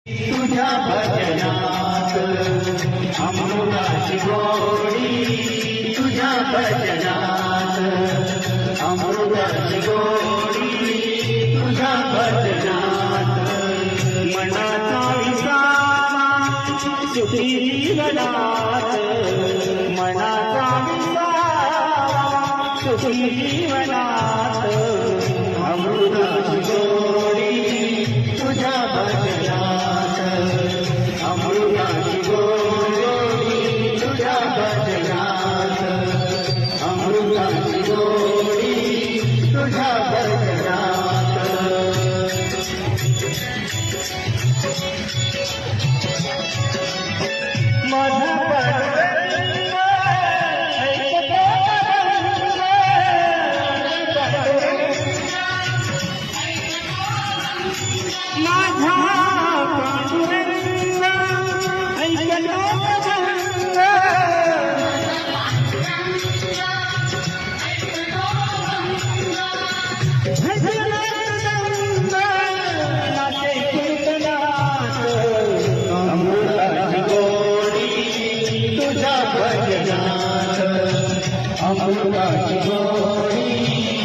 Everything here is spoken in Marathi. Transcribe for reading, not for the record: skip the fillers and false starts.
तुझ्या भजनात अमृताची गोडी, तुझ्या भजनात अमृताची गोडी, तुझ्या भजनात मनाचा विसावा सुखी जीवनात, मनाचा विसावा सुखी जीवनात अमृताची गोडी, तुझ्या भजनात अमृताची गोडी, तुझ्या भजनात अमृताची गोडी, तुझ्या भजनात माझा पांडुरंग ऐकतो माझा पांडुरंग ऐकतो नाचे कीर्तनात अमृताची गोडी, तुझ्या भजनात अमृताची गोडी,